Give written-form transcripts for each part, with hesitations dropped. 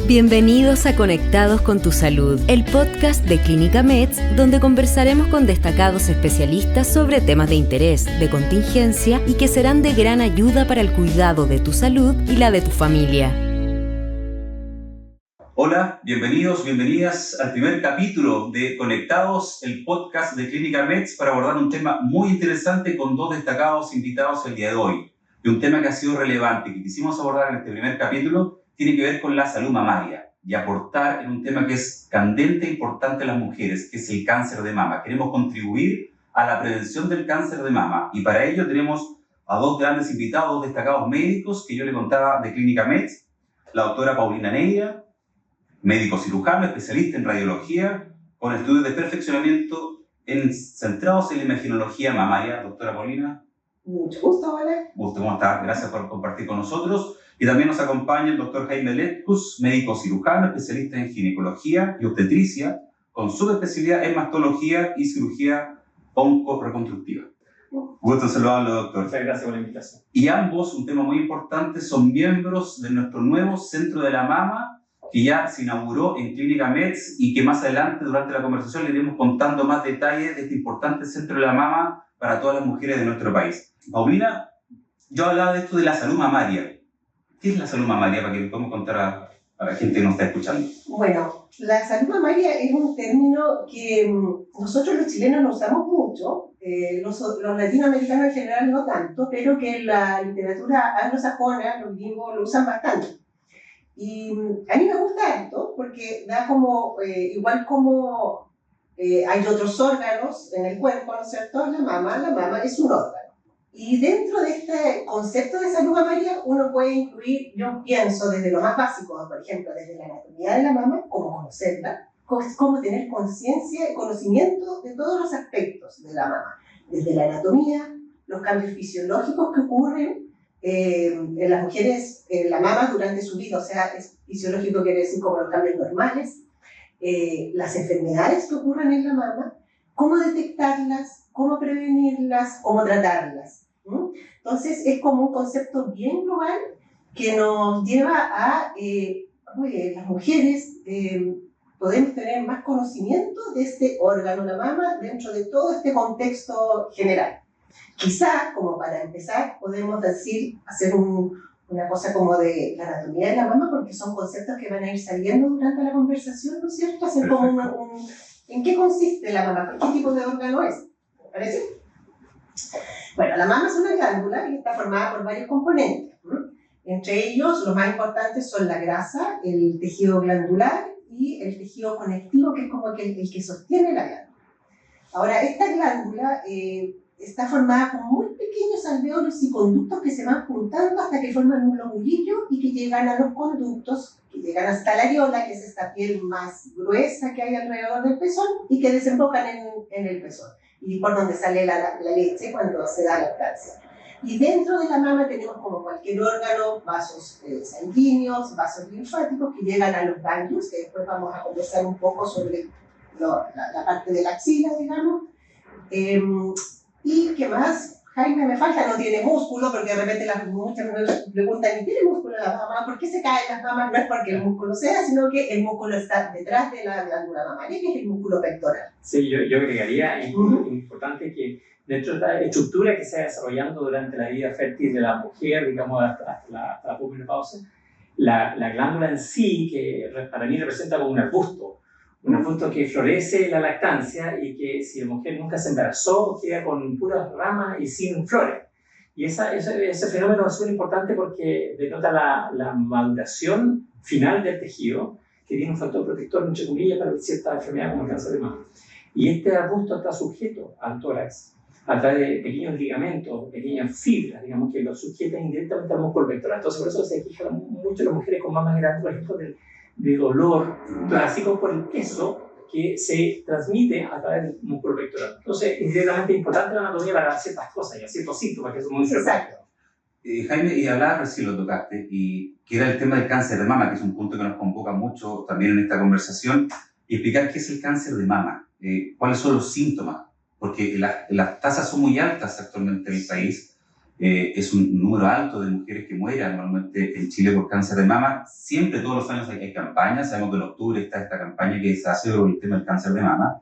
Bienvenidos a Conectados con tu Salud, el podcast de Clínica Meds, donde conversaremos con destacados especialistas sobre temas de interés, de contingencia y que serán de gran ayuda para el cuidado de tu salud y la de tu familia. Hola, bienvenidos, bienvenidas al primer capítulo de Conectados, el podcast de Clínica Meds, para abordar un tema muy interesante con dos destacados invitados el día de hoy. Y un tema que ha sido relevante, que quisimos abordar en este primer capítulo, tiene que ver con la salud mamaria y aportar en un tema que es candente e importante en las mujeres, que es el cáncer de mama. Queremos contribuir a la prevención del cáncer de mama y para ello tenemos a dos grandes invitados, dos destacados médicos que yo le contaba de Clínica Meds, la doctora Paulina Neira, médico cirujano, especialista en radiología, con estudios de perfeccionamiento centrados en la imagenología mamaria. Doctora Paulina. Mucho gusto, ¿vale? Gusto, ¿cómo está? Gracias por compartir con nosotros. Y también nos acompaña el doctor Jaime Letkus, médico cirujano, especialista en ginecología y obstetricia, con subespecialidad en mastología y cirugía oncorreconstructiva. Gusto saludarlo, doctor. Muchas gracias por la invitación. Y ambos, un tema muy importante, son miembros de nuestro nuevo Centro de la Mama, que ya se inauguró en Clínica Meds y que más adelante, durante la conversación, le iremos contando más detalles de este importante Centro de la Mama para todas las mujeres de nuestro país. Paulina, yo hablaba de esto de la salud mamaria. ¿Qué es la salud mamaria? Para que podamos contar a la gente que nos está escuchando. Bueno, la salud mamaria es un término que nosotros los chilenos no usamos mucho, los latinoamericanos en general no tanto, pero que en la literatura anglosajona, los gringos lo usan bastante. Y a mí me gusta esto porque da como, igual como hay otros órganos en el cuerpo, ¿no es cierto? La mama es un órgano. Y dentro de este concepto de salud mamaria, uno puede incluir, yo pienso, desde lo más básico, por ejemplo, desde la anatomía de la mama, cómo conocerla, cómo tener conciencia y conocimiento de todos los aspectos de la mama. Desde la anatomía, los cambios fisiológicos que ocurren en las mujeres, en la mama durante su vida, o sea, es fisiológico quiere decir como los cambios normales, las enfermedades que ocurren en la mama, cómo detectarlas, cómo prevenirlas, cómo tratarlas. Entonces es como un concepto bien global que nos lleva a las mujeres podemos tener más conocimiento de este órgano, la mama, dentro de todo este contexto general. Quizá, como para empezar, podemos hacer una cosa como de la anatomía de la mama, porque son conceptos que van a ir saliendo durante la conversación, ¿no es cierto? Hacer como ¿en qué consiste la mama? ¿Qué tipo de órgano es? ¿Te parece? Bueno, la mama es una glándula y está formada por varios componentes. Entre ellos, los más importantes son la grasa, el tejido glandular y el tejido conectivo, que es como el que sostiene la glándula. Ahora, esta glándula está formada con muy pequeños alveolos y conductos que se van juntando hasta que forman un lobulillo y que llegan a los conductos, que llegan hasta la areola, que es esta piel más gruesa que hay alrededor del pezón y que desembocan en el pezón y por donde sale la leche cuando se da lactancia. Y dentro de la mama tenemos, como cualquier órgano, vasos sanguíneos, vasos linfáticos que llegan a los ganglios, que después vamos a conversar un poco sobre la parte de la axila, digamos. ¿Y qué más? Jaime, me falta, no tiene músculo, porque de repente muchas me preguntan, ¿y tiene músculo la mama? ¿Por qué se caen las mamas? No es porque el músculo sea, sino que el músculo está detrás de la glándula mamaria, que es el músculo pectoral. Sí, yo agregaría, es importante que dentro de esta estructura que se va desarrollando durante la vida fértil de la mujer, digamos, hasta la posmenopausia, la glándula en sí, que para mí representa como un arbusto que florece la lactancia y que si la mujer nunca se embarazó, queda con puras ramas y sin flores. Y ese fenómeno es súper importante porque denota la maduración final del tejido, que tiene un factor protector, entre comillas, para ciertas enfermedades como el cáncer de mama. Y este arbusto está sujeto al tórax a través de pequeños ligamentos, pequeñas fibras, digamos, que lo sujetan indirectamente al músculo pectoral. Entonces, por eso se quejan mucho las mujeres con mamas grandes, por ejemplo, de dolor clásico por el peso que se transmite a través del músculo pectoral. Entonces, es directamente importante la anatomía para ciertas cosas y ciertos síntomas que son muy frecuentes. Jaime, y hablabas recién, lo tocaste, y que era el tema del cáncer de mama, que es un punto que nos convoca mucho también en esta conversación, y explicar qué es el cáncer de mama, cuáles son los síntomas, porque las tasas son muy altas actualmente en el país, es un número alto de mujeres que mueren normalmente en Chile por cáncer de mama. Siempre, todos los años hay campañas. Sabemos que en octubre está esta campaña que se hace sobre el tema del cáncer de mama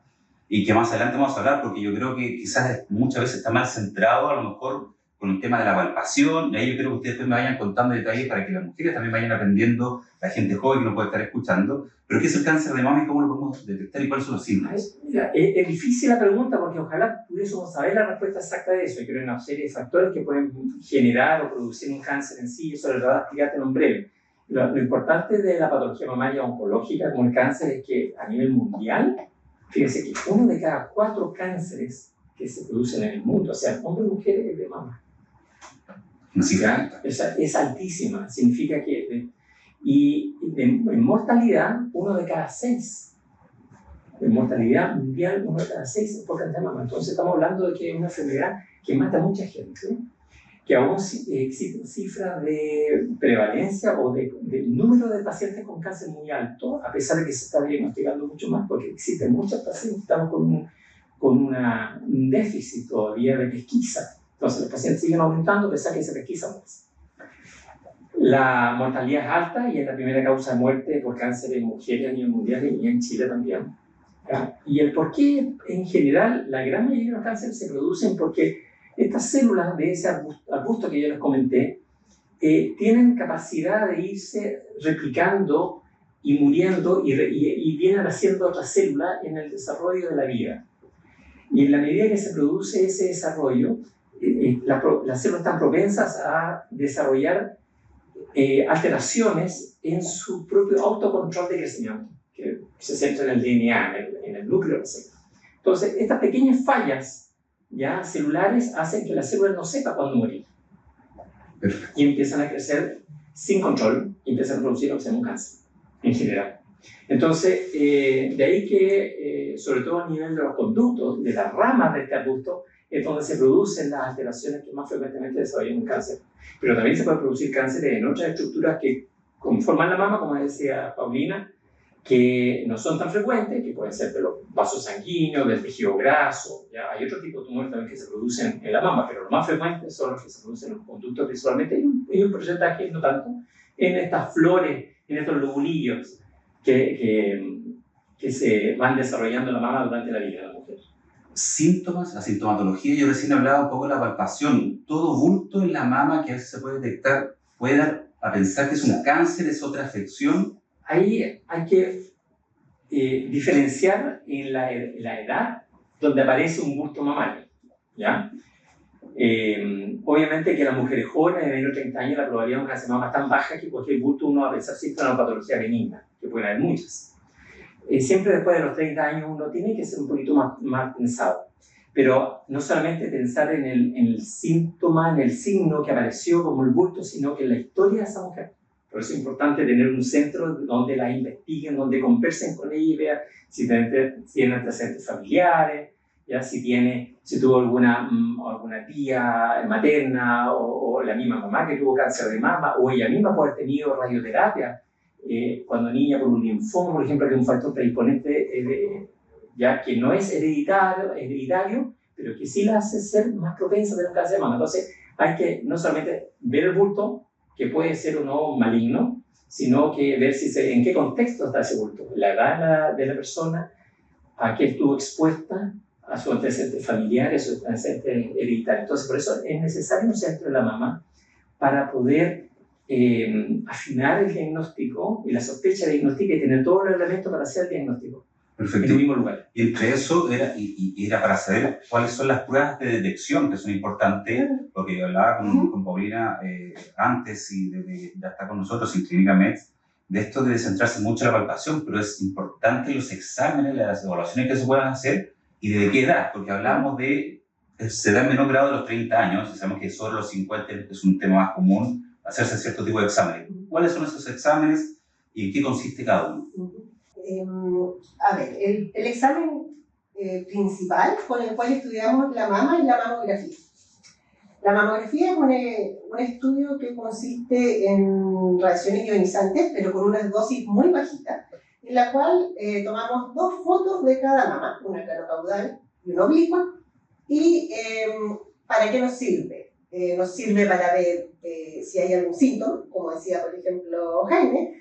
y que más adelante vamos a hablar, porque yo creo que quizás muchas veces está mal centrado a lo mejor con el tema de la palpación, y ahí yo creo que ustedes después me vayan contando detalles para que las mujeres también vayan aprendiendo, la gente joven que nos puede estar escuchando. Pero ¿qué es el cáncer de mama y cómo lo podemos detectar y cuáles son los síntomas? Mira, es difícil la pregunta porque ojalá pudiésemos saber la respuesta exacta de eso. Yo creo que hay una serie de factores que pueden generar o producir un cáncer en sí, eso lo voy a explicarte en un breve. Lo importante de la patología mamaria oncológica como el cáncer es que a nivel mundial, fíjense que 1 de cada 4 cánceres que se producen en el mundo, o sea, hombres y mujeres, es de mama. Es altísima, significa que en mortalidad 1 de cada 6, en mortalidad mundial 1 de cada 6 es por cáncer de mama. Entonces estamos hablando de que es una enfermedad que mata a mucha gente, ¿sí? Que aún existen cifras de prevalencia o de número de pacientes con cáncer muy alto, a pesar de que se está diagnosticando mucho más, porque existen muchos pacientes, estamos con un déficit todavía de pesquisa. Entonces los pacientes siguen aumentando a pesar de que se pesquisa más. La mortalidad es alta y es la primera causa de muerte por cáncer en mujeres a nivel mundial y en Chile también. ¿Ya? Y el por qué, en general, la gran mayoría de los cánceres se producen porque estas células de ese arbusto que yo les comenté tienen capacidad de irse replicando y muriendo y vienen haciendo otras células en el desarrollo de la vida. Y en la medida que se produce ese desarrollo, las células están propensas a desarrollar alteraciones en su propio autocontrol de crecimiento, que se centra en el DNA, en el núcleo de la célula. Entonces, estas pequeñas fallas ya celulares hacen que la célula no sepa cuándo morir. Y empiezan a crecer sin control y empiezan a producir lo que se llama un cáncer, en general. Entonces, de ahí que, sobre todo a nivel de los conductos, de las ramas de este arbusto, es donde se producen las alteraciones que más frecuentemente desarrollan un cáncer. Pero también se puede producir cáncer en otras estructuras que conforman la mama, como decía Paulina, que no son tan frecuentes, que pueden ser de los vasos sanguíneos, del tejido graso. ¿Ya? Hay otro tipo de tumores también que se producen en la mama, pero los más frecuentes son los que se producen en los conductos visualmente. Hay un porcentaje, no tanto, en estas flores, en estos lobulillos que se van desarrollando en la mama durante la vida de la mujer. Síntomas, la sintomatología, yo recién hablaba un poco de la palpación. Todo bulto en la mama que a veces se puede detectar puede dar a pensar que es un cáncer, es otra afección. Ahí hay que diferenciar en la edad donde aparece un bulto mamario, ¿ya? Obviamente que las mujeres jóvenes de menos de 30 años la probabilidad de un cáncer de mama es tan baja que cualquier bulto uno va a pensar siempre en una patología benigna, que pueden haber muchas. Siempre después de los 30 años uno tiene que ser un poquito más pensado, pero no solamente pensar en el síntoma, en el signo que apareció como el bulto, sino que en la historia de esa mujer. Por eso es importante tener un centro donde la investiguen, donde conversen con ella y vean si tiene antecedentes familiares, ¿ya? Si tuvo alguna tía materna o la misma mamá que tuvo cáncer de mama, o ella misma puede haber tenido radioterapia cuando niña por un linfoma, por ejemplo, que es un factor predisponente ya que no es hereditario, pero que sí la hace ser más propensa a tener un cáncer de mama. Entonces hay que no solamente ver el bulto, que puede ser o no maligno, sino que ver en qué contexto está ese bulto, la edad de la persona, a qué estuvo expuesta, a su antecedente familiar, a su antecedente hereditario. Entonces, por eso es necesario un centro de la mama para poder afinar el diagnóstico y la sospecha diagnóstica y tener todos los elementos para hacer el diagnóstico. Perfecto. En el mismo lugar. Y entre eso era para saber cuáles son las pruebas de detección que son importantes, porque yo hablaba con Paulina antes y ya está con nosotros en Clínica Meds, de esto de centrarse mucho en la palpación, pero es importante los exámenes, las evaluaciones que se puedan hacer y de qué edad, porque hablamos de se da en menor grado de los 30 años, y sabemos que sobre los 50 es un tema más común hacerse cierto tipo de exámenes. ¿Cuáles son esos exámenes y en qué consiste cada uno? A ver, el examen principal con el cual estudiamos la mama es la mamografía. La mamografía es un estudio que consiste en radiaciones ionizantes, pero con unas dosis muy bajitas, en la cual tomamos 2 fotos de cada mama, una clarocaudal y una oblicua. ¿Y para qué nos sirve? nos sirve para ver si hay algún síntoma, como decía por ejemplo Jaime,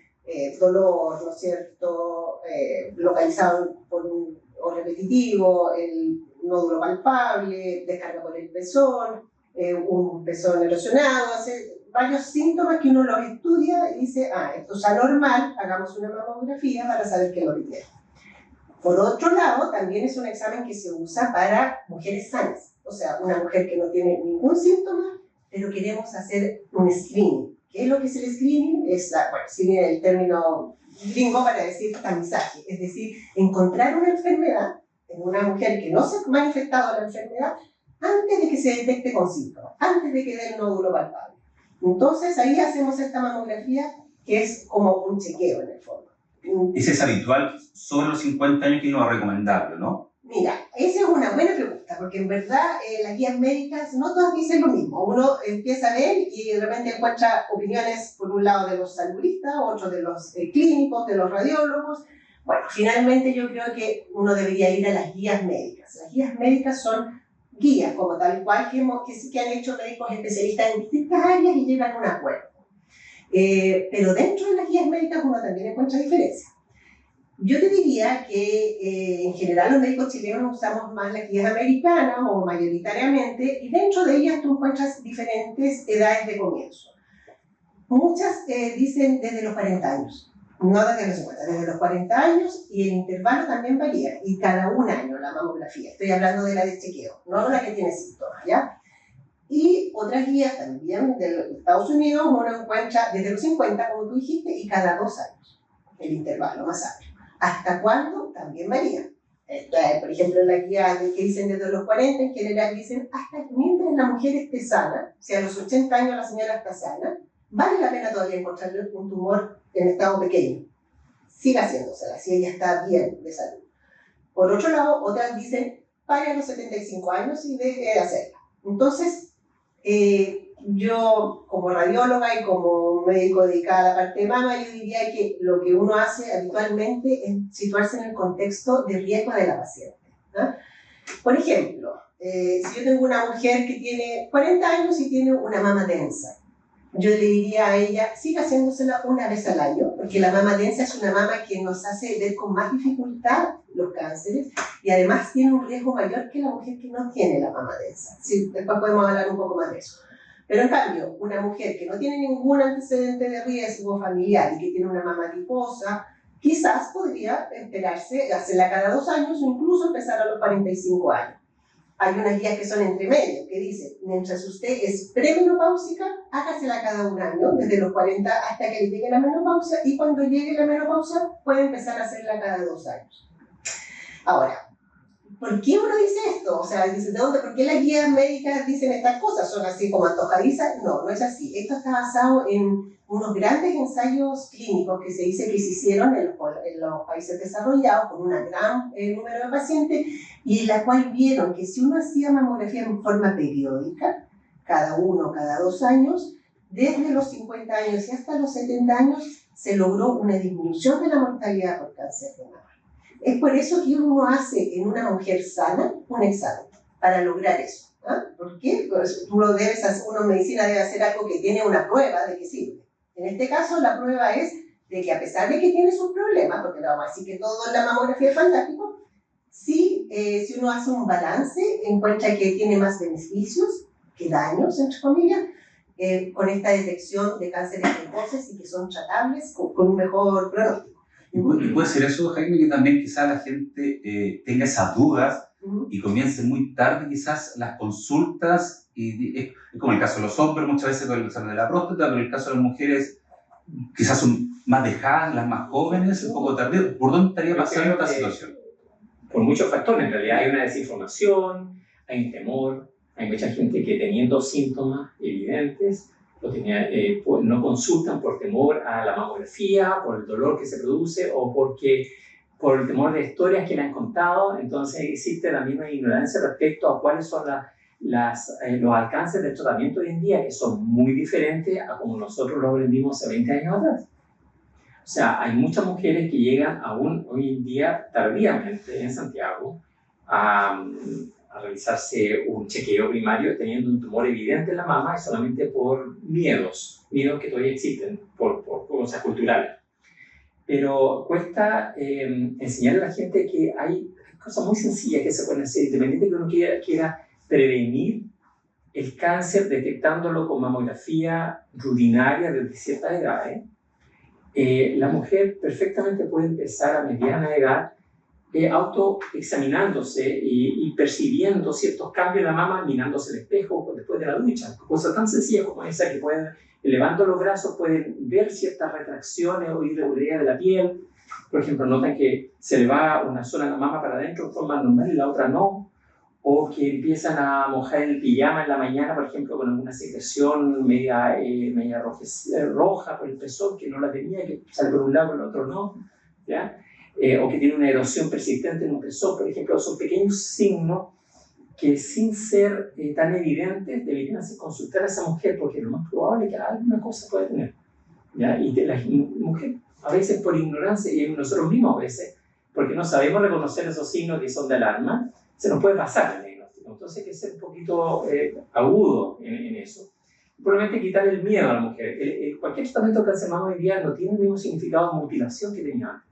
dolor, ¿no es cierto?, localizado o repetitivo, el nódulo palpable, descarga por el pezón, un pezón erosionado, varios síntomas que uno los estudia y dice, esto es anormal, hagamos una mamografía para saber qué es lo que tiene. Por otro lado, también es un examen que se usa para mujeres sanas, o sea, una mujer que no tiene ningún síntoma, pero queremos hacer un screening. ¿Qué es lo que es el screening? Screening es el término gringo para decir tamizaje, es decir, encontrar una enfermedad en una mujer que no se ha manifestado la enfermedad antes de que se detecte con síntomas, antes de que dé el nódulo palpable. Entonces ahí hacemos esta mamografía que es como un chequeo en el fondo. ¿Ese es habitual sobre los 50 años, que es lo recomendable, no? Mira, esa es una buena pregunta, porque en verdad las guías médicas no todas dicen lo mismo. Uno empieza a ver y de repente encuentra opiniones, por un lado de los saludistas, otro de los clínicos, de los radiólogos. Bueno, finalmente yo creo que uno debería ir a las guías médicas. Las guías médicas son guías, como tal cual, que han hecho médicos especialistas en distintas áreas y llegan a un acuerdo. Pero dentro de las guías médicas uno también encuentra diferencias. Yo te diría que en general los médicos chilenos usamos más las guías americanas o mayoritariamente, y dentro de ellas tú encuentras diferentes edades de comienzo. Muchas dicen desde los 40 años, no desde los 50, desde los 40 años, y el intervalo también varía, y cada un año la mamografía. Estoy hablando de la de chequeo, no la que tiene síntomas, ¿ya? Y otras guías también de Estados Unidos uno encuentra desde los 50, como tú dijiste, y cada 2 años, el intervalo más amplio. ¿Hasta cuándo? También varía. Por ejemplo, en la guía que dicen desde los 40, en general dicen hasta mientras la mujer esté sana, o sea, a los 80 años la señora está sana, vale la pena todavía encontrarle un tumor en estado pequeño. Siga haciéndosela, si ella está bien de salud. Por otro lado, otras dicen pare a los 75 años y deje de hacerla. Entonces, yo como radióloga y como médico dedicada a la parte de mama, yo diría que lo que uno hace habitualmente es situarse en el contexto de riesgo de la paciente, ¿no? Por ejemplo, si yo tengo una mujer que tiene 40 años y tiene una mama densa, yo le diría a ella, siga haciéndosela una vez al año, porque la mama densa es una mama que nos hace ver con más dificultad los cánceres y además tiene un riesgo mayor que la mujer que no tiene la mama densa. Sí, después podemos hablar un poco más de eso. Pero en cambio, una mujer que no tiene ningún antecedente de riesgo familiar y que tiene una mama adiposa, quizás podría esperarse, hacerla cada 2 años o incluso empezar a los 45 años. Hay unas guías que son entre medio, que dicen, mientras usted es premenopáusica, hágasela cada 1 año, desde los 40 hasta que le llegue la menopausia, y cuando llegue la menopausia puede empezar a hacerla cada 2 años. Ahora, ¿por qué uno dice esto? O sea, dice, ¿por qué las guías médicas dicen estas cosas? ¿Son así como antojadizas? No, no es así. Esto está basado en unos grandes ensayos clínicos que se dice que se hicieron en los países desarrollados con un gran número de pacientes, y en la cual vieron que si uno hacía mamografía en forma periódica, cada 1 o cada 2 años, desde los 50 años y hasta los 70 años, se logró una disminución de la mortalidad por cáncer de mama. Es por eso que uno hace en una mujer sana un examen, para lograr eso. ¿Ah? ¿Por qué? Pues uno en medicina debe hacer algo que tiene una prueba de que sirve. En este caso, la prueba es de que a pesar de que tiene sus problemas, porque no vamos a decir que todo en la mamografía es fantástico, sí, si uno hace un balance, encuentra que tiene más beneficios que daños, entre comillas, con esta detección de cánceres precoces y que son tratables con un mejor pronóstico. Y puede ser eso, Jaime, que también quizás la gente tenga esas dudas y comience muy tarde quizás las consultas, y es como el caso de los hombres muchas veces con el examen de la próstata, pero el caso de las mujeres quizás son más dejadas, las más jóvenes, un poco tardío. ¿Por dónde estaría pasando esta situación? Por muchos factores, en realidad hay una desinformación, hay un temor, hay mucha gente que teniendo síntomas evidentes no consultan por temor a la mamografía, por el dolor que se produce o por el temor de historias que le han contado. Entonces existe también una ignorancia respecto a cuáles son los alcances del tratamiento hoy en día, que son muy diferentes a como nosotros lo aprendimos hace 20 años atrás. O sea, hay muchas mujeres que llegan aún hoy en día tardíamente en Santiago a realizarse un chequeo primario teniendo un tumor evidente en la mama y solamente por miedos que todavía existen, por cosas culturales. Pero cuesta enseñarle a la gente que hay cosas muy sencillas que se pueden hacer, independiente de que uno quiera prevenir el cáncer detectándolo con mamografía rutinaria desde ciertas edades. La mujer perfectamente puede empezar a mediana edad autoexaminándose y percibiendo ciertos cambios en la mama, mirándose el espejo después de la ducha. Cosas tan sencillas como esa, que pueden, elevando los brazos, pueden ver ciertas retracciones o irregularidades de la piel. Por ejemplo, notan que se le va una zona de la mama para adentro de forma normal y la otra no. O que empiezan a mojar el pijama en la mañana, por ejemplo, con alguna secreción media roja por el pezón, que no la tenía, que sale por un lado y por el otro no, ¿ya? O que tiene una erosión persistente en un pezón, por ejemplo. Son pequeños signos que, sin ser tan evidentes, deberían consultar a esa mujer, porque lo más probable es que alguna cosa puede tener, ¿ya? Y la mujer, a veces por ignorancia, y nosotros mismos a veces, porque no sabemos reconocer esos signos que son de alarma, se nos puede pasar el diagnóstico. Entonces hay que ser un poquito agudo en eso. Probablemente quitar el miedo a la mujer. Cualquier tratamiento de cáncer de mama hoy día no tiene el mismo significado de mutilación que tenía antes.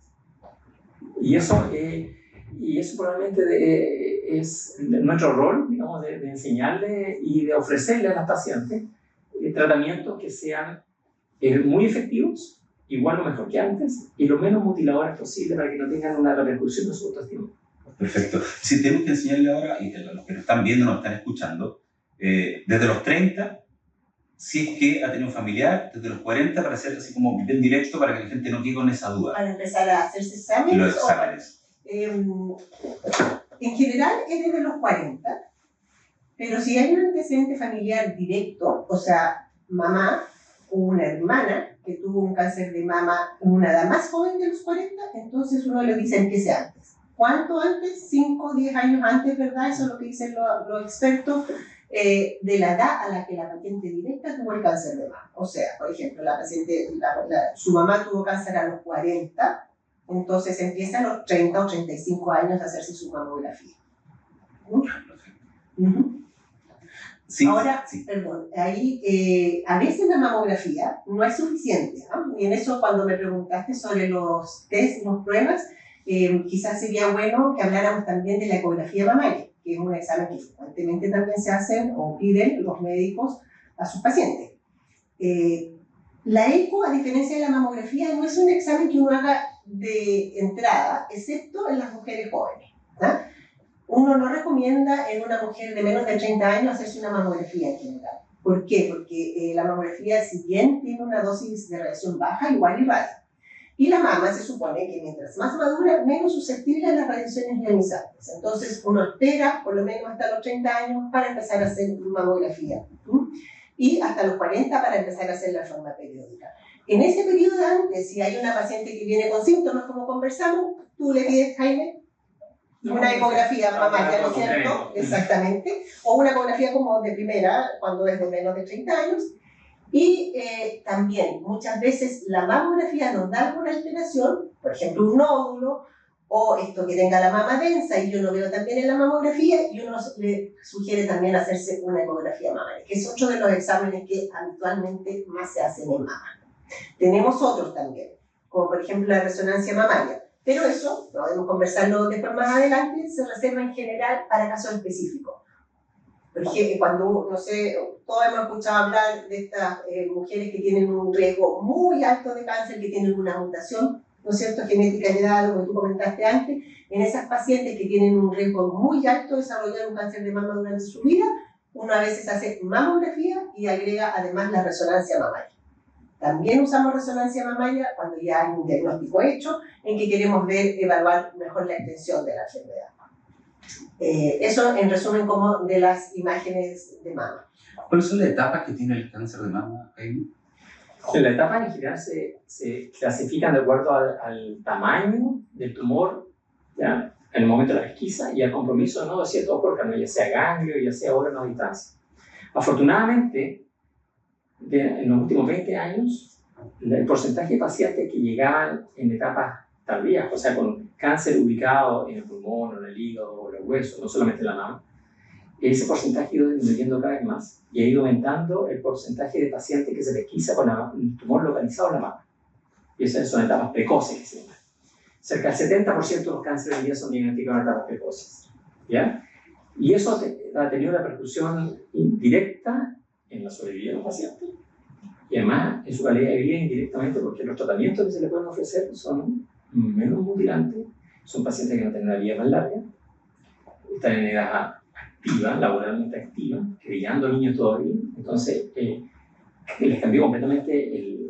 Y eso probablemente es nuestro rol, digamos, de enseñarle y de ofrecerle a las pacientes tratamientos que sean muy efectivos, igual o mejor que antes, y lo menos mutiladores posible para que no tengan una repercusión en su autoestima. Perfecto. Si tenemos que enseñarle ahora, y a los que nos están viendo, nos están escuchando, desde los 30, si es que ha tenido un familiar, desde los 40, para hacer así como bien directo, para que la gente no quede con esa duda. Para empezar a hacerse exámenes. Los exámenes. En general es desde los 40, pero si hay un antecedente familiar directo, o sea, mamá o una hermana que tuvo un cáncer de mama en una edad más joven de los 40, entonces uno le dice empiece antes. ¿Cuánto antes? 5 o 10 años antes, ¿verdad? Eso es lo que dicen los expertos, de la edad a la que la paciente directa tuvo el cáncer de mama. O sea, por ejemplo, la paciente, su mamá tuvo cáncer a los 40, entonces empieza a los 30 o 35 años a hacerse su mamografía. Sí, ahora, sí. Perdón, ahí a veces la mamografía no es suficiente, ¿no? Y en eso, cuando me preguntaste sobre los test y las pruebas, quizás sería bueno que habláramos también de la ecografía mamaria, que es un examen que frecuentemente también se hacen o piden los médicos a sus pacientes. La eco, a diferencia de la mamografía, no es un examen que uno haga de entrada, excepto en las mujeres jóvenes, ¿no? Uno no recomienda en una mujer de menos de 30 años hacerse una mamografía en general. ¿Por qué? Porque la mamografía, si bien tiene una dosis de radiación baja, igual irradia. Y la mama se supone que mientras más madura, menos susceptible a las radiaciones ionizantes. Entonces uno espera por lo menos hasta los 30 años para empezar a hacer mamografía. Y hasta los 40 para empezar a hacerla de forma periódica. En ese periodo de antes, si hay una paciente que viene con síntomas, como conversamos, tú le pides, Jaime, una ecografía mamaria, ¿no es cierto? Exactamente. O una ecografía como de primera, cuando es de menos de 30 años. Y también, muchas veces, la mamografía nos da alguna alteración, por ejemplo, un nódulo, o esto que tenga la mama densa, y yo lo veo también en la mamografía, y uno le sugiere también hacerse una ecografía mamaria, que es otro de los exámenes que habitualmente más se hacen en mama. Tenemos otros también, como por ejemplo la resonancia mamaria. Pero eso, podemos conversarlo después más adelante, se reserva en general para casos específicos. Porque cuando, no sé, todos hemos escuchado hablar de estas mujeres que tienen un riesgo muy alto de cáncer, que tienen una mutación, ¿no es cierto?, genética heredada, lo que tú comentaste antes. En esas pacientes que tienen un riesgo muy alto de desarrollar un cáncer de mama durante su vida, uno a veces hace mamografía y agrega además la resonancia mamaria. También usamos resonancia mamaria cuando ya hay un diagnóstico hecho, en que queremos evaluar mejor la extensión de la enfermedad. Eso en resumen como de las imágenes de mama. ¿Cuáles son las etapas que tiene el cáncer de mama, Jaime? Las etapas en general se clasifican de acuerdo al tamaño del tumor, ¿ya?, en el momento de la pesquisa, y al compromiso, ¿no?, de ciertos órganos, ya sea ganglio, ya sea órganos de distancia. Afortunadamente, en los últimos 20 años, el porcentaje de pacientes que llegaban en etapas tardías, o sea, con cáncer ubicado en el pulmón, o en el hígado, o en el hueso, no solamente en la mama, ese porcentaje ha ido disminuyendo cada vez más y ha ido aumentando el porcentaje de pacientes que se pesquisa con un tumor localizado en la mama. Y esas son etapas precoces que se llaman. Cerca del 70% de los cánceres hoy día son diagnosticados en etapas precoces, ¿ya? Y eso ha tenido una repercusión directa en la sobrevida de los pacientes y además en su calidad de vida indirectamente, porque los tratamientos que se les pueden ofrecer son menos mutilantes, son pacientes que no tienen una vida más larga, están en edad activa, laboralmente activa, criando niños todavía, entonces les cambió completamente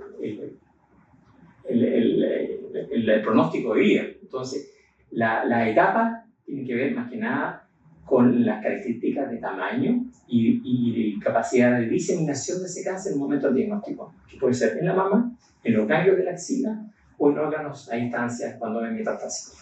el pronóstico de vida. Entonces, la etapa tiene que ver más que nada con las características de tamaño y capacidad de diseminación de ese cáncer en el momento del diagnóstico, que puede ser en la mama, en los ganglios de la axila o en órganos a instancias cuando hay metástasis.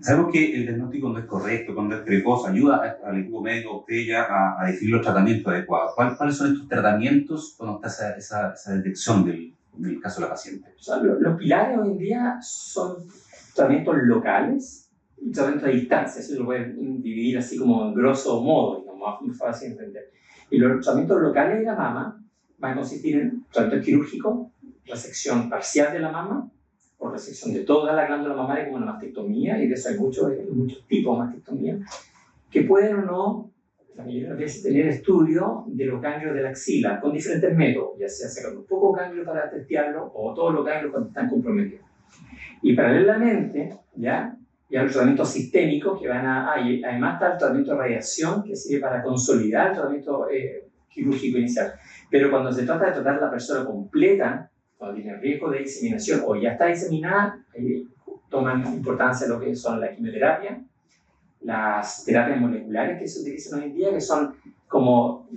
Sabemos que el diagnóstico no es correcto, cuando es precoz, ayuda al equipo médico usted ya a definir los tratamientos adecuados. ¿Cuáles son estos tratamientos cuando está esa detección del caso de la paciente? O sea, los pilares hoy en día son tratamientos locales y tratamientos a distancia. Eso lo pueden dividir así como en grosso modo, digamos, muy fácil de entender. Y los tratamientos locales de la mama van a consistir en tratamiento quirúrgico, resección parcial de la mama, o resección de toda la glándula mamaria como la mastectomía, y de eso hay muchos tipos de mastectomía, que pueden o no, la mayoría de las veces, tener estudio de los ganglios de la axila con diferentes métodos, ya sea sacando un poco ganglio para testearlo o todos los ganglios cuando están comprometidos. Y paralelamente, ya los tratamientos sistémicos que van además está el tratamiento de radiación que sirve para consolidar el tratamiento quirúrgico inicial. Pero cuando se trata de tratar a la persona completa, cuando tiene riesgo de diseminación o ya está diseminada, toman importancia lo que son la quimioterapia, las terapias moleculares que se utilizan hoy en día, que son como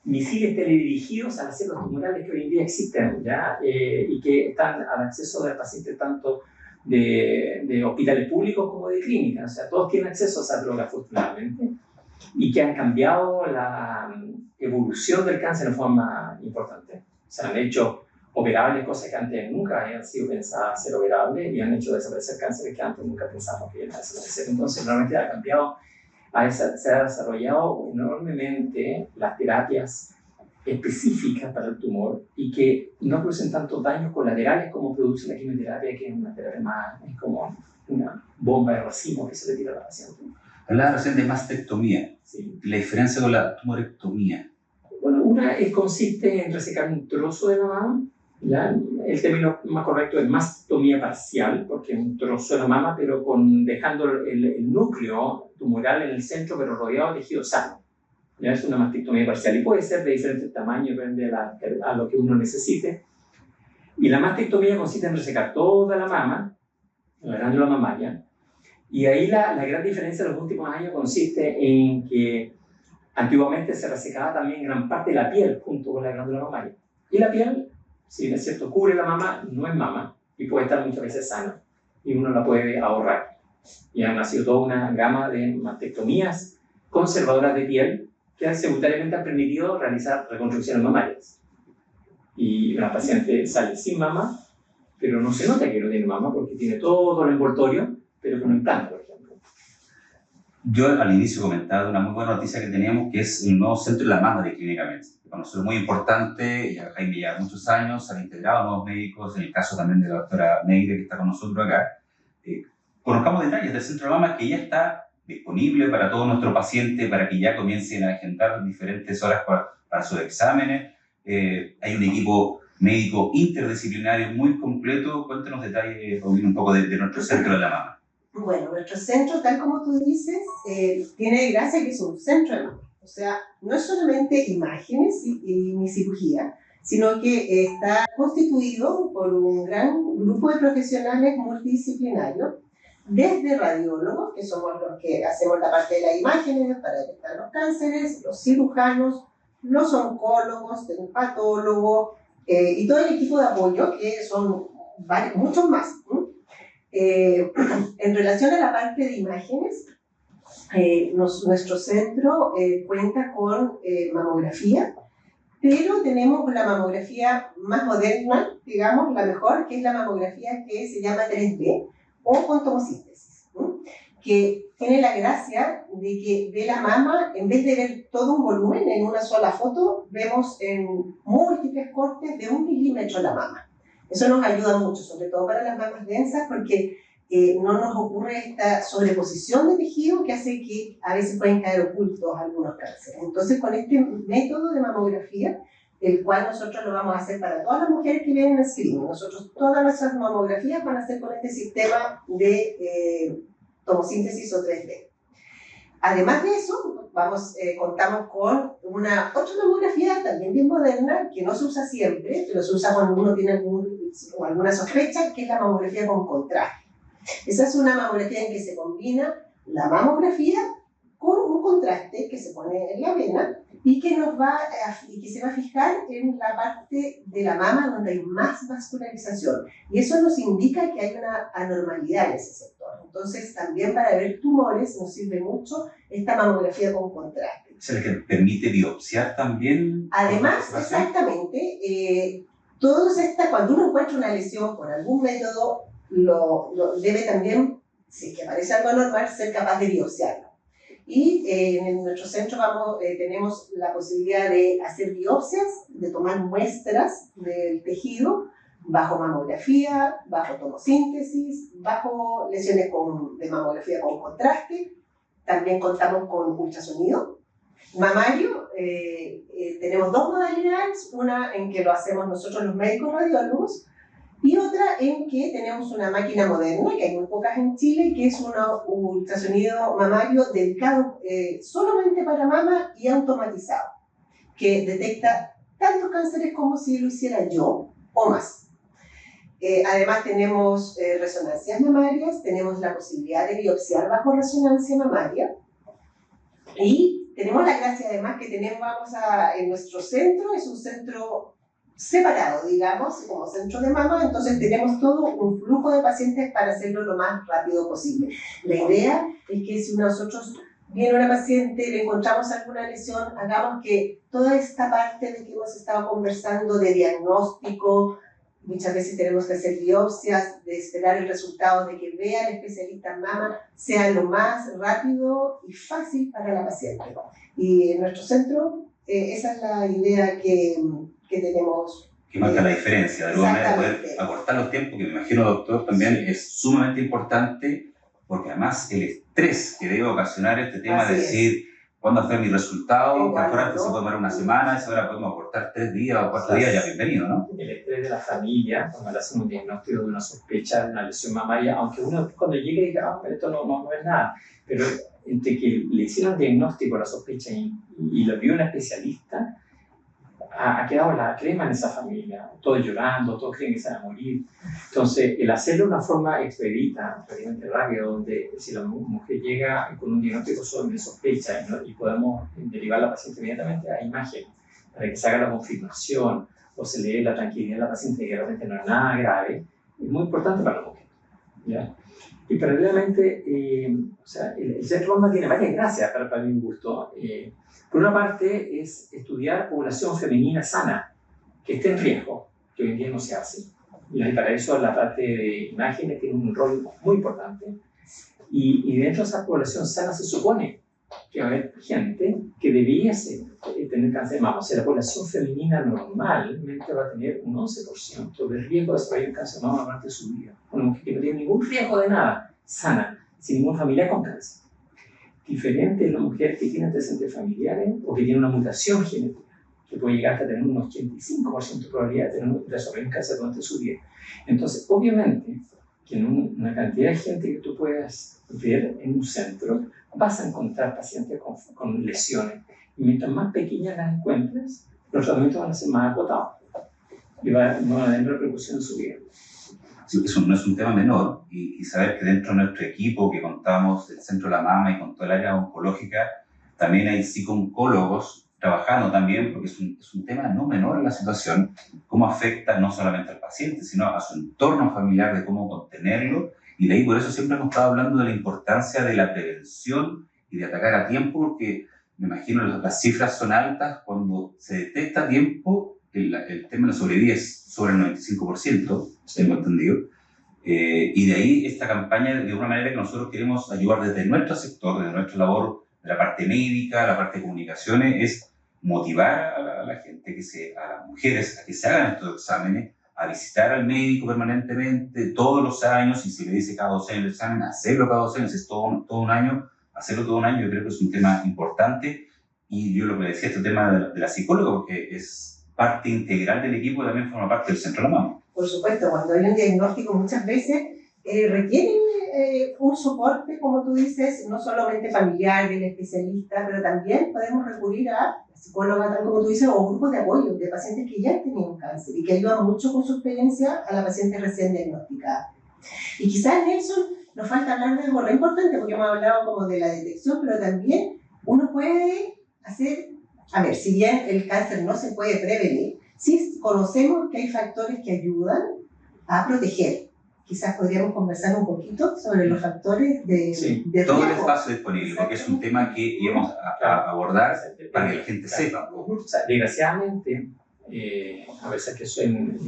misiles teledirigidos a las células tumorales que hoy en día existen, ¿ya? Y que están al acceso del paciente tanto de hospitales públicos como de clínicas. O sea, todos tienen acceso a esa droga, afortunadamente, y que han cambiado la evolución del cáncer de forma importante. Se han hecho operables cosas que antes nunca habían sido pensadas ser operables y han hecho desaparecer cánceres que antes nunca pensábamos que iban a desaparecer. Entonces, realmente ha cambiado, se ha desarrollado enormemente las terapias específicas para el tumor y que no producen tantos daños colaterales como produce la quimioterapia, que es una terapia más, es como una bomba de racimo que se le tira a la paciente. Hablaba recién de mastectomía. Sí. ¿La diferencia con la tumorectomía? Bueno, una consiste en resecar un trozo de la mama. ¿Ya? El término más correcto es mastectomía parcial, porque es un trozo de la mama, pero dejando el núcleo tumoral en el centro, pero rodeado de tejido sano. Ya es una mastectomía parcial y puede ser de diferentes tamaños, depende a lo que uno necesite. Y la mastectomía consiste en resecar toda la mama, la glándula mamaria, y ahí la gran diferencia de los últimos años consiste en que antiguamente se resecaba también gran parte de la piel junto con la glándula mamaria. Y la piel, si bien es cierto, cubre la mama, no es mama y puede estar muchas veces sana y uno la puede ahorrar. Y han nacido toda una gama de mastectomías conservadoras de piel que simultáneamente han permitido realizar reconstrucciones mamarias. Y una paciente sale sin mama, pero no se nota que no tiene mama porque tiene todo el envoltorio, pero con un implante, por ejemplo. Yo al inicio comentaba una muy buena noticia que teníamos, que es el nuevo centro de la mama de Clínica Metz. Para nosotros es muy importante, ya Jaime lleva muchos años, han integrado nuevos médicos, en el caso también de la doctora Neire, que está con nosotros acá. Conozcamos detalles del centro de la mama, que ya está disponible para todos nuestros pacientes, para que ya comiencen a agendar diferentes horas para sus exámenes. Hay un equipo médico interdisciplinario muy completo. Cuéntenos detalles, un poco de nuestro centro de la mama. Bueno, nuestro centro, tal como tú dices, tiene gracia que es un centro de mama. O sea, no es solamente imágenes ni cirugía, sino que está constituido por un gran grupo de profesionales multidisciplinarios, desde radiólogos, que somos los que hacemos la parte de las imágenes para detectar los cánceres, los cirujanos, los oncólogos, el patólogo y todo el equipo de apoyo, que son muchos más. En relación a la parte de imágenes, nuestro centro cuenta con mamografía, pero tenemos la mamografía más moderna, digamos, la mejor, que es la mamografía que se llama 3D o con tomosíntesis. que tiene la gracia de que ve la mama, en vez de ver todo un volumen en una sola foto, vemos en múltiples cortes de 1 milímetro la mama. Eso nos ayuda mucho, sobre todo para las mamas densas, porque no nos ocurre esta sobreposición de tejido que hace que a veces pueden caer ocultos algunos cánceres. Entonces, con este método de mamografía, el cual nosotros lo vamos a hacer para todas las mujeres que vienen a screening, nosotros todas nuestras mamografías van a ser con este sistema de tomosíntesis o 3D. Además de eso, contamos con otra mamografía también bien moderna, que no se usa siempre, pero se usa cuando uno tiene alguna sospecha, que es la mamografía con contraste. Esa es una mamografía en que se combina la mamografía con un contraste que se pone en la vena y que se va a fijar en la parte de la mama donde hay más vascularización. Y eso nos indica que hay una anormalidad en ese sector. Entonces, también para ver tumores nos sirve mucho esta mamografía con contraste. ¿Es el que permite biopsiar también? Además, exactamente, cuando uno encuentra una lesión por algún método, debe también, si es que aparece algo anormal, ser capaz de biopsiarlo. Y en nuestro centro tenemos la posibilidad de hacer biopsias, de tomar muestras del tejido bajo mamografía, bajo tomosíntesis, bajo lesiones de mamografía con contraste. También contamos con ultrasonido mamario. Tenemos 2 modalidades, una en que lo hacemos nosotros los médicos radiólogos, y otra en que tenemos una máquina moderna, que hay muy pocas en Chile, que es un ultrasonido mamario dedicado solamente para mama y automatizado, que detecta tantos cánceres como si lo hiciera yo o más. Además tenemos resonancias mamarias, tenemos la posibilidad de biopsiar bajo resonancia mamaria, y tenemos la gracia además que en nuestro centro, es un centro separado, digamos, como centro de mama, entonces tenemos todo un flujo de pacientes para hacerlo lo más rápido posible. La idea es que si nosotros viene una paciente, le encontramos alguna lesión, hagamos que toda esta parte de que hemos estado conversando de diagnóstico, muchas veces tenemos que hacer biopsias, de esperar el resultado, de que vea el especialista en mama, sea lo más rápido y fácil para la paciente. Y en nuestro centro, esa es la idea que tenemos. Que marca la diferencia, de alguna manera poder acortar los tiempos, que me imagino, doctor, también es sumamente importante, porque además el estrés que debe ocasionar este tema de decir cuándo fue mi resultado, que ahora se puede tomar una semana, esa hora podemos acortar 3 días o 4 días, ya bienvenido, ¿no? El estrés de la familia, cuando le hacen un diagnóstico de una sospecha de una lesión mamaria, aunque uno cuando llegue diga, esto no es nada, pero entre que le hicieron el diagnóstico, la sospecha y lo vio un especialista, ha quedado la crema en esa familia, todos llorando, todos creen que se van a morir. Entonces, el hacerlo de una forma expedita, relativamente rápida, donde si la mujer llega con un diagnóstico solo de sospecha y podemos derivar a la paciente inmediatamente a imagen para que se haga la confirmación o se le dé la tranquilidad a la paciente de que realmente no es nada grave, es muy importante para la mujer, ¿ya? Y paralelamente, el centro Mama tiene varias gracias para mi gusto. Por una parte es estudiar población femenina sana, que esté en riesgo, que hoy en día no se hace. Y para eso la parte de imágenes tiene un rol muy importante. Y dentro de esa población sana se supone que va a haber gente que debiese tener cáncer de mama. O sea, la población femenina normalmente va a tener un 11% de riesgo de desarrollar cáncer de mama durante su vida. Una mujer que no tiene ningún riesgo de nada, sana, sin ninguna familia con cáncer. Diferente es la mujer que tiene antecedentes familiares o que tiene una mutación genética, que puede llegar hasta tener un 85% de probabilidad de tener desarrollar cáncer durante su vida. Entonces, obviamente, que en una cantidad de gente que tú puedas ver en un centro, vas a encontrar pacientes con lesiones. Y mientras más pequeñas las encuentres, los tratamientos van a ser más acotados y no van a tener repercusión en su vida. Sí, eso no es un tema menor, y saber que dentro de nuestro equipo, que contamos del Centro de la Mama y con todo el área oncológica, también hay psico-oncólogos trabajando también, porque es un tema no menor en la situación, cómo afecta no solamente al paciente, sino a su entorno familiar, de cómo contenerlo, y de ahí por eso siempre hemos estado hablando de la importancia de la prevención y de atacar a tiempo, porque me imagino las cifras son altas cuando se detecta a tiempo. El tema de la sobrevida es sobre el 95%, tengo entendido. Y de ahí esta campaña, de una manera que nosotros queremos ayudar desde nuestro sector, desde nuestra labor, de la parte médica, la parte de comunicaciones, es motivar a la gente, a las mujeres, a que se hagan estos exámenes, a visitar al médico permanentemente, todos los años, y si le dice cada 2 años el examen, hacerlo cada 2 años, es todo un año, hacerlo todo un año. Yo creo que es un tema importante. Y yo lo que le decía, este tema de la psicóloga, porque es parte integral del equipo y también forma parte del centro de la mama. Por supuesto, cuando hay un diagnóstico muchas veces requieren un soporte, como tú dices, no solamente familiar del especialista, pero también podemos recurrir a la psicóloga, tal como tú dices, o grupos de apoyo de pacientes que ya han tenido un cáncer y que ayudan mucho con su experiencia a la paciente recién diagnosticada. Y quizás, Nelson, nos falta hablar de algo re importante, porque hemos hablado como de la detección, pero también uno puede hacer, a ver, si bien el cáncer no se puede prevenir, sí conocemos que hay factores que ayudan a proteger. Quizás podríamos conversar un poquito sobre los factores de todo el espacio disponible, porque es un tema que íbamos a abordar para que la gente sepa. O sea, desgraciadamente, a veces que soy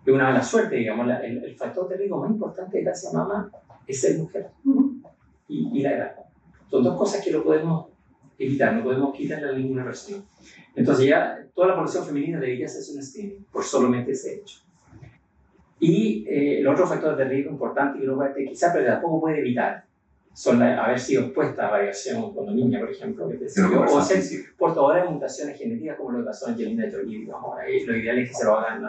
de una mala suerte, digamos, el factor de riesgo más importante de cáncer de mama es ser mujer y la edad. Son 2 cosas que no podemos evitar, no podemos quitarle a ninguna persona. Entonces ya toda la población femenina debería hacerse un screening por solamente ese hecho. Y el otro factor de riesgo importante que uno quizás pero tampoco puede evitar son haber sido expuesta a radiación cuando niña, por ejemplo, o ser portadora de mutaciones genéticas como lo que pasó en Angelina Jolie. Digamos, lo ideal es que se lo hagan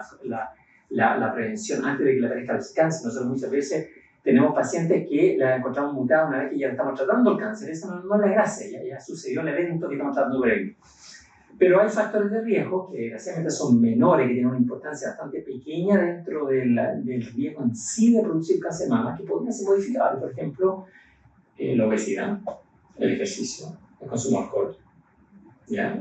la prevención antes de que le aparezca el cáncer. Nosotros muchas veces tenemos pacientes que la encontramos mutada una vez que ya estamos tratando el cáncer. Esa no es la gracia, ya sucedió el evento que estamos tratando por ahí. Pero hay factores de riesgo que desgraciadamente son menores, que tienen una importancia bastante pequeña dentro del riesgo en sí de producir cáncer de mama, que podrían ser modificables. Por ejemplo, la obesidad, el ejercicio, el consumo de alcohol. ¿Ya?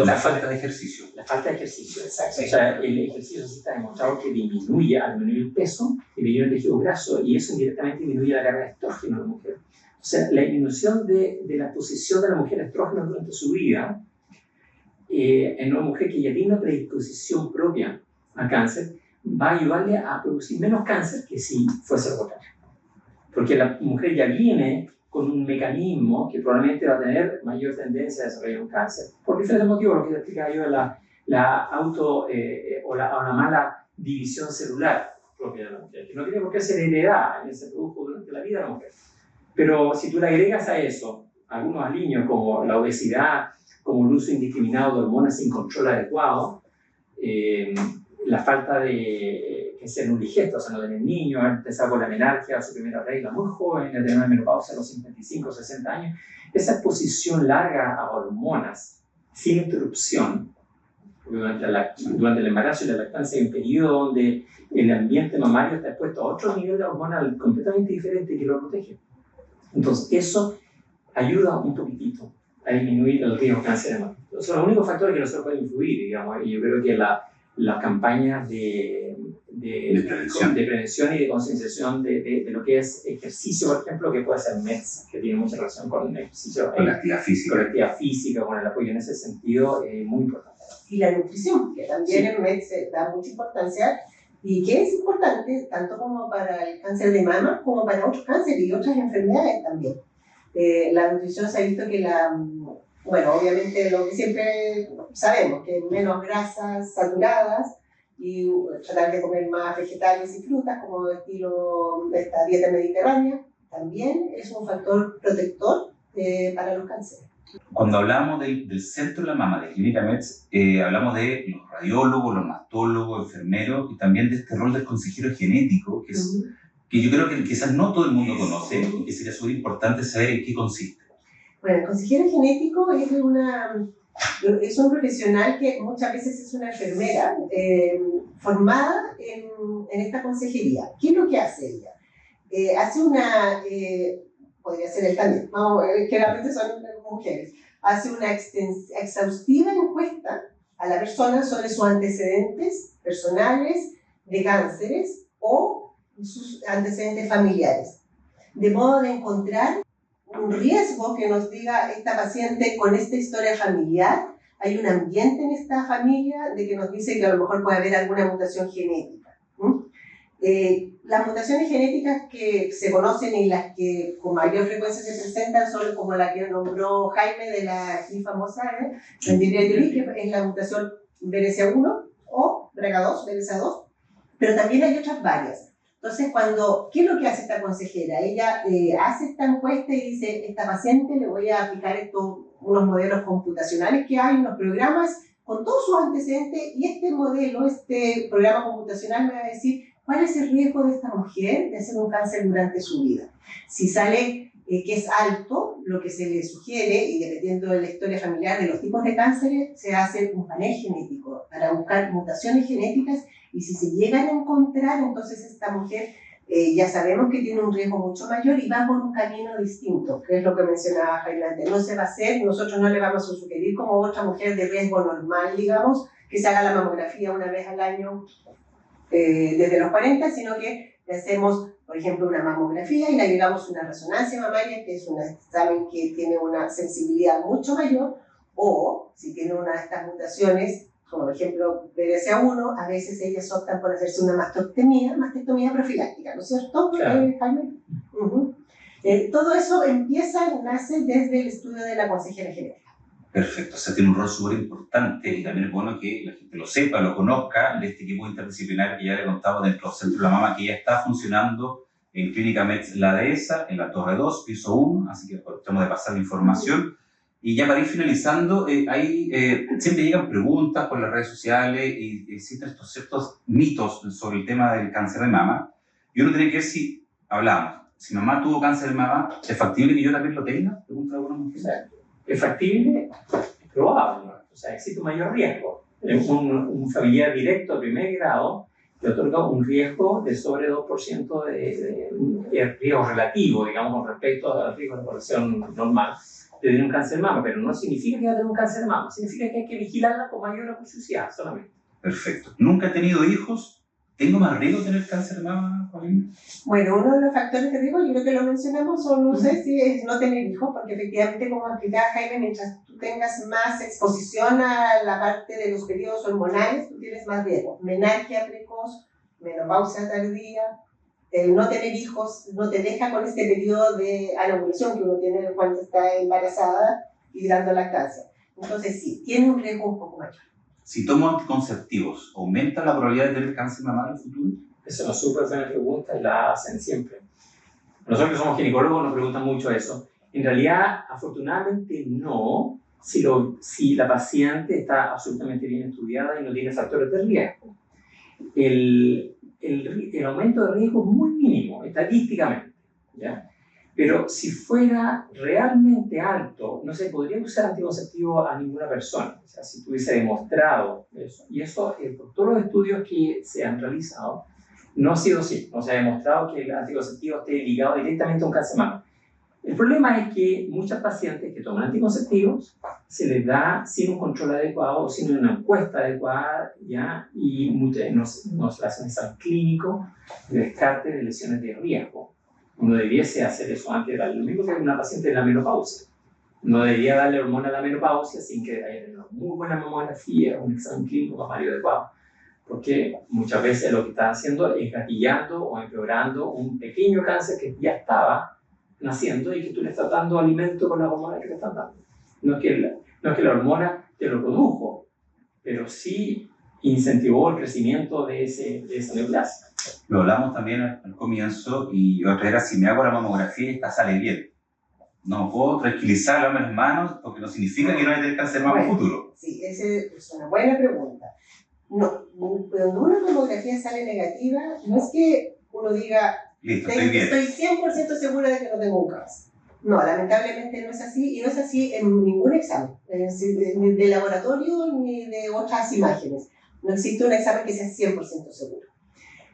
La falta de ejercicio. La falta de ejercicio, exacto. O sea, el ejercicio sí está demostrado que al disminuir el peso, disminuye el tejido graso y eso indirectamente disminuye la carga de estrógeno de la mujer. O sea, la disminución de la exposición de la mujer a estrógeno durante su vida en una mujer que ya tiene una predisposición propia a cáncer, va a ayudarle a producir menos cáncer que si fuese lo contrario. Porque la mujer ya viene con un mecanismo que probablemente va a tener mayor tendencia a desarrollar un cáncer. Por diferentes motivos, lo que te explicaba yo de o la mala división celular propia de la mujer, que no tiene por qué ser heredada, se produjo durante la vida de la mujer. Pero si tú le agregas a eso algunos aliños como la obesidad, como el uso indiscriminado de hormonas sin control adecuado, la falta de que sea un digesto, o sea, no tener niños, haber empezado con la menarquia, su primera regla muy joven, de tener una menopausia a los 55 o 60 años, esa exposición larga a hormonas sin interrupción, durante el embarazo y la lactancia hay un periodo donde el ambiente mamario está expuesto a otro nivel de hormonal completamente diferente que lo protege. Entonces, eso ayuda un poquitito a disminuir el riesgo de cáncer de mama. Son los únicos factores que nosotros podemos influir, digamos, y yo creo que las campañas de prevención y de concienciación de lo que es ejercicio, por ejemplo, que puede ser METS, que tiene mucha relación con el ejercicio, con la actividad física, con el apoyo en ese sentido, muy importante. Y la nutrición, que también en METS se da mucha importancia y que es importante tanto como para el cáncer de mama como para otros cánceres y otras enfermedades también. La nutrición se ha visto que bueno, obviamente lo que siempre sabemos, que menos grasas saturadas y tratar de comer más vegetales y frutas como estilo de esta dieta mediterránea, también es un factor protector para los cánceres. Cuando hablamos del centro de la mama de Clínica Metz, hablamos de los radiólogos, los mastólogos, enfermeros y también de este rol del consejero genético, que yo creo que quizás no todo el mundo conoce y que sería súper importante saber en qué consiste. Bueno, el consejero genético es un profesional que muchas veces es una enfermera formada en esta consejería. ¿Qué es lo que hace ella? Hace podría ser él también, generalmente son mujeres, hace una exhaustiva encuesta a la persona sobre sus antecedentes personales de cánceres o sus antecedentes familiares, de modo de encontrar un riesgo que nos diga esta paciente con esta historia familiar, hay un ambiente en esta familia de que nos dice que a lo mejor puede haber alguna mutación genética. Las mutaciones genéticas que se conocen y las que con mayor frecuencia se presentan son como la que nombró Jaime de la aquí famosa Mendeleev, que es la mutación BRCA1 o BRCA2, BRCA2, pero también hay otras varias. Entonces, ¿qué es lo que hace esta consejera? Ella hace esta encuesta y dice, esta paciente le voy a aplicar unos modelos computacionales que hay, unos programas con todos sus antecedentes, y este programa computacional me va a decir cuál es el riesgo de esta mujer de hacer un cáncer durante su vida. Si sale que es alto, lo que se le sugiere, y dependiendo de la historia familiar de los tipos de cánceres, se hace un panel genético para buscar mutaciones genéticas, y si se llegan a encontrar, entonces esta mujer ya sabemos que tiene un riesgo mucho mayor y va por un camino distinto, que es lo que mencionaba Jaime antes. No se va a hacer, nosotros no le vamos a sugerir como otra mujer de riesgo normal, digamos, que se haga la mamografía una vez al año desde los 40, sino que le hacemos, por ejemplo, una mamografía y le agregamos una resonancia mamaria, que es un examen que tiene una sensibilidad mucho mayor, o si tiene una de estas mutaciones, como por ejemplo BRCA1, a veces ellas optan por hacerse una mastectomía profiláctica, ¿no es cierto, claro. Jaime? Todo eso nace desde el estudio de la consejera genética. Perfecto, o sea, tiene un rol súper importante, y también es bueno que la gente lo sepa, lo conozca, de este equipo interdisciplinar que ya le contaba dentro del Centro de la Mama, que ya está funcionando en Clínica Metz La Dehesa, en la Torre 2, piso 1, así que aprovechamos de pasar la información. Y ya para ir finalizando, siempre llegan preguntas por las redes sociales y existen estos ciertos mitos sobre el tema del cáncer de mama, y uno tiene que ver si mamá tuvo cáncer de mama, ¿es factible que yo también lo tenga? Pregunta alguna mujer. ¿Es factible? Es probable. O sea, existe un mayor riesgo. Un familiar directo de primer grado le otorga un riesgo de sobre 2% de riesgo relativo, digamos, con respecto al riesgo de población normal de tener un cáncer de mama, pero no significa que va a tener un cáncer de mama, significa que hay que vigilarla con mayor acuciosidad solamente. Perfecto. ¿Nunca he tenido hijos? ¿Tengo más riesgo de tener cáncer de mama, Paulina? Bueno, uno de los factores de riesgo, yo creo que lo mencionamos, no sé si es no tener hijos, porque efectivamente, como explicaba Jaime, mientras tú tengas más exposición a la parte de los periodos hormonales, tú tienes más riesgo. Menarquia precoz, menopausia tardía, el no tener hijos no te deja con este periodo de anovulación que uno tiene cuando está embarazada y dando lactancia. Entonces sí, tiene un riesgo un poco mayor. Si tomo anticonceptivos, ¿aumenta la probabilidad de tener cáncer de mama en el futuro? Esa es una súper buena pregunta y la hacen siempre. Nosotros que somos ginecólogos nos preguntan mucho eso. En realidad, afortunadamente no, si la paciente está absolutamente bien estudiada y no tiene factores de riesgo. El aumento de riesgo es muy mínimo, estadísticamente, ¿ya? Pero si fuera realmente alto, no se podría usar anticonceptivo a ninguna persona. O sea, si tuviese demostrado eso. Y eso, por todos los estudios que se han realizado, no ha sido así. No se ha demostrado que el anticonceptivo esté ligado directamente a un cáncer de mama. El problema es que muchas pacientes que toman anticonceptivos se les da sin un control adecuado o sin una encuesta adecuada, ¿ya? Y muchas nos hacen examen clínico de descarte de lesiones de riesgo. Uno debiese hacer eso antes de darle lo mismo que una paciente de la menopausia. No debería darle hormona a la menopausia sin que haya tenido una muy buena mamografía, un examen clínico mamario adecuado. Porque muchas veces lo que está haciendo es gatillando o empeorando un pequeño cáncer que ya estaba naciendo y que tú le estás dando alimento con las hormonas que le están dando. No es que la hormona te lo produjo, pero sí incentivó el crecimiento de esa neoplasia. Lo hablamos también al comienzo, y otra era si me hago la mamografía y esta sale bien. No puedo tranquilizar las manos porque no significa que no vaya a tener cáncer de mama en el futuro. Sí, esa es una buena pregunta. No, cuando una mamografía sale negativa, no es que uno diga, listo, estoy 100% segura de que no tengo un cáncer. No, lamentablemente no es así, y no es así en ningún examen, ni de laboratorio ni de otras imágenes. No existe un examen que sea 100% seguro.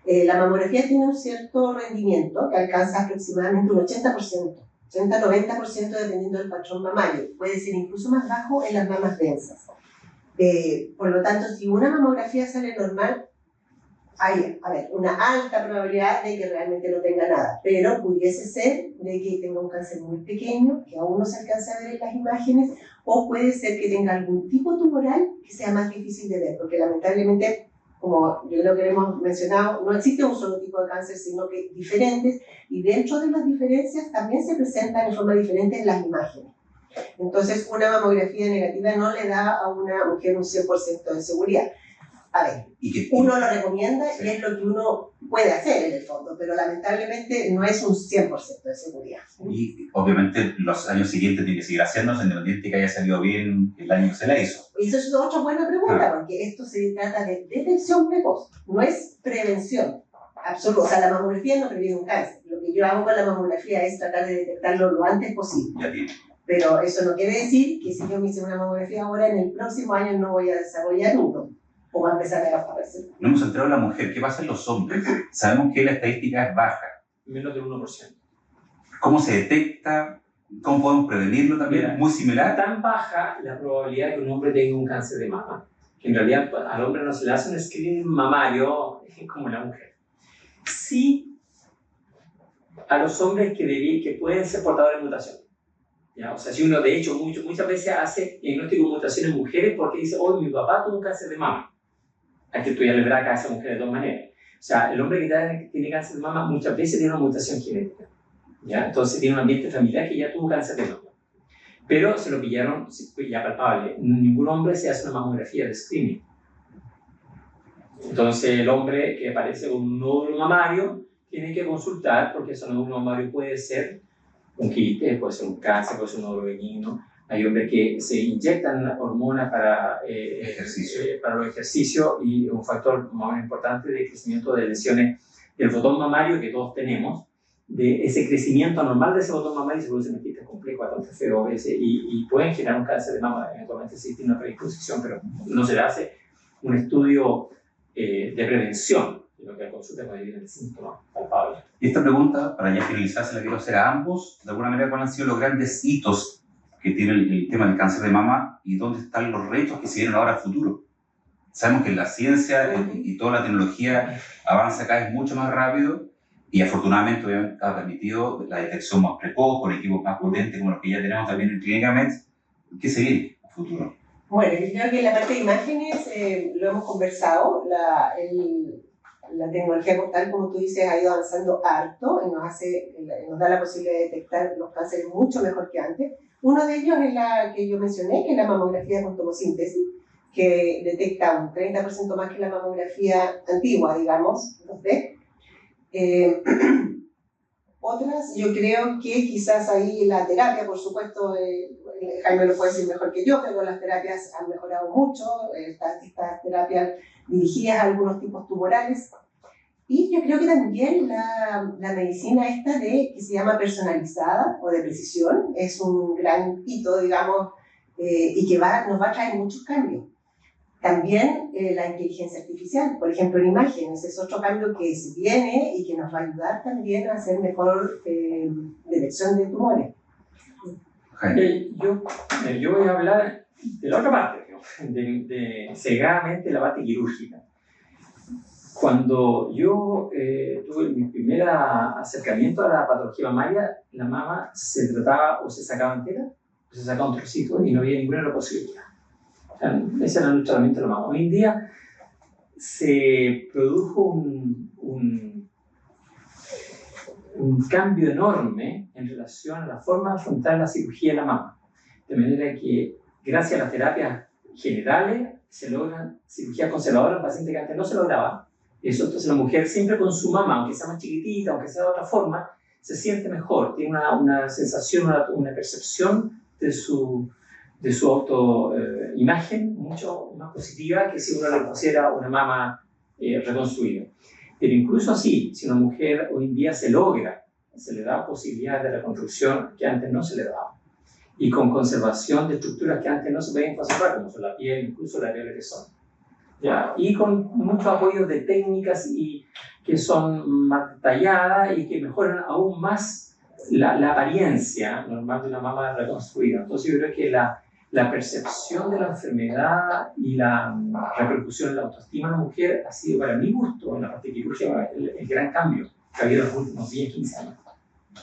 La mamografía tiene un cierto rendimiento que alcanza aproximadamente un 80%, 80-90% dependiendo del patrón mamario. Puede ser incluso más bajo en las mamas densas. Por lo tanto, si una mamografía sale normal, hay una alta probabilidad de que realmente no tenga nada, pero pudiese ser de que tenga un cáncer muy pequeño, que aún no se alcanza a ver en las imágenes, o puede ser que tenga algún tipo tumoral que sea más difícil de ver, porque lamentablemente como yo creo que hemos mencionado, no existe un solo tipo de cáncer, sino que diferentes, y dentro de las diferencias también se presentan de forma diferente en las imágenes. Entonces, una mamografía negativa no le da a una mujer un 100% de seguridad. A ver, uno lo recomienda y es lo que uno puede hacer en el fondo, pero lamentablemente no es un 100% de seguridad. Y obviamente los años siguientes tiene que seguir haciéndose, independiente que haya salido bien el año que se la hizo. Y eso es otra buena pregunta, porque esto se trata de detección precoz, no es prevención absoluta. O sea, la mamografía no previene un cáncer. Lo que yo hago con la mamografía es tratar de detectarlo lo antes posible. Ya tiene. Pero eso no quiere decir que si yo me hice una mamografía ahora, en el próximo año no voy a desarrollar uno. O va a empezar a aparecer. No hemos entrado en la mujer. ¿Qué pasa en los hombres? Sabemos que la estadística es baja. Menos del 1%. ¿Cómo se detecta? ¿Cómo podemos prevenirlo también? Mira, muy similar. Tan baja la probabilidad de que un hombre tenga un cáncer de mama, que en realidad al hombre no se le hace un screening mamario como la mujer. Sí, a los hombres que pueden ser portadores de mutación. ¿Ya? O sea, si uno de hecho muchas veces hace diagnóstico de mutación en mujeres porque dice, oh, mi papá tuvo un cáncer de mama. Hay que estudiarle el BRCA a esa mujer de dos maneras. O sea, el hombre que tiene cáncer de mama muchas veces tiene una mutación genética. ¿Ya? Entonces tiene un ambiente familiar que ya tuvo cáncer de mama. Pero se lo pillaron ya palpable. Ningún hombre se hace una mamografía de screening. Entonces el hombre que aparece con un nódulo mamario tiene que consultar porque ese nódulo mamario puede ser un quiste, puede ser un cáncer, puede ser un nódulo benigno. Hay hombres que se inyectan hormonas para los ejercicios y un factor más importante de crecimiento de lesiones del botón mamario que todos tenemos. De ese crecimiento anormal de ese botón mamario se produce un quiste complejo, bastante feo a veces, y pueden generar un cáncer de mama. Eventualmente sí tiene una predisposición, pero no se le hace un estudio de prevención, sino que la consulta puede ir en el síntoma palpable. Y esta pregunta, para ya finalizar, se la quiero hacer a ambos. De alguna manera, ¿cuáles han sido los grandes hitos que tiene el tema del cáncer de mama y dónde están los retos que se vienen ahora al futuro? Sabemos que la ciencia y toda la tecnología avanza cada vez mucho más rápido y afortunadamente obviamente ha permitido la detección más precoz con equipos más potentes como los que ya tenemos también en Clínica Meds. ¿Qué se viene en el futuro? Bueno, yo creo que en la parte de imágenes lo hemos conversado, la tecnología portal, como tú dices, ha ido avanzando harto y nos da la posibilidad de detectar los cánceres mucho mejor que antes. Uno de ellos es la que yo mencioné, que es la mamografía con tomosíntesis, que detecta un 30% más que la mamografía antigua, digamos, 2D. Otras, yo creo que quizás ahí la terapia, por supuesto, Jaime lo puede decir mejor que yo, pero las terapias han mejorado mucho, estas terapias dirigidas a algunos tipos tumorales. Y yo creo que también la medicina esta que se llama personalizada o de precisión es un gran hito, digamos, y que nos va a traer muchos cambios. También la inteligencia artificial, por ejemplo, en imágenes, es otro cambio que se viene y que nos va a ayudar también a hacer mejor detección de tumores. Yo voy a hablar de la otra parte, cegadamente la parte quirúrgica. Cuando yo tuve mi primer acercamiento a la patología mamaria, la mama se trataba o se sacaba entera o se sacaba un trocito y no había ninguna otra posibilidad. Ese era el tratamiento de la mama. Hoy en día se produjo un cambio enorme en relación a la forma de afrontar la cirugía de la mama. De manera que, gracias a las terapias generales, se logran cirugías conservadoras en pacientes que antes no se lograba. Eso, entonces la mujer siempre con su mama, aunque sea más chiquitita, aunque sea de otra forma, se siente mejor, tiene una sensación, una percepción de su autoimagen mucho más positiva que si uno le pusiera una mama reconstruida. Pero incluso así, si una mujer hoy en día se le da posibilidad de reconstrucción que antes no se le daba. Y con conservación de estructuras que antes no se podían conservar, como son la piel, incluso la piel que son. ¿Ya? Y con muchos apoyos de técnicas que son más detalladas y que mejoran aún más la apariencia normal de una mama reconstruida. Entonces yo creo que la percepción de la enfermedad y la repercusión en la autoestima de la mujer ha sido, para mi gusto, en la parte quirúrgica, el gran cambio que ha habido en los últimos 10-15 años.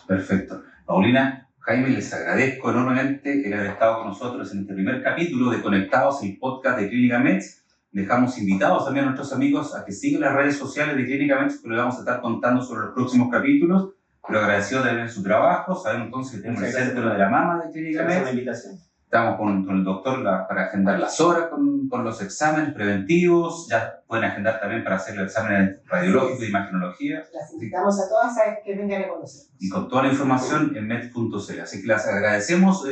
Perfecto. Paulina, Jaime, les agradezco enormemente el haber estado con nosotros en este primer capítulo de Conectados, el podcast de Clínica Meds. Dejamos invitados también a nuestros amigos a que sigan las redes sociales de Clínica Meds, que les vamos a estar contando sobre los próximos capítulos. Pero agradecido de ver su trabajo. Sabemos entonces que tenemos el centro de la mama de Clínica Meds. Estamos con el doctor para agendar las horas con los exámenes preventivos. Ya pueden agendar también para hacer los exámenes radiológicos de imagenología. Las invitamos a todas a que vengan a conocernos. Y con toda la información en med.cl. Así que les agradecemos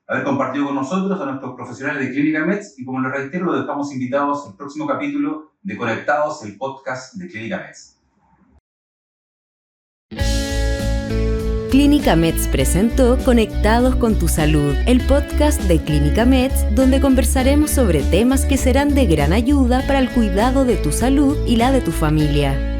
haber compartido con nosotros, a nuestros profesionales de Clínica Meds. Y como les reitero, los dejamos invitados al próximo capítulo de Conectados, el podcast de Clínica Meds. Clínica Meds presentó Conectados con tu Salud, el podcast de Clínica Meds, donde conversaremos sobre temas que serán de gran ayuda para el cuidado de tu salud y la de tu familia.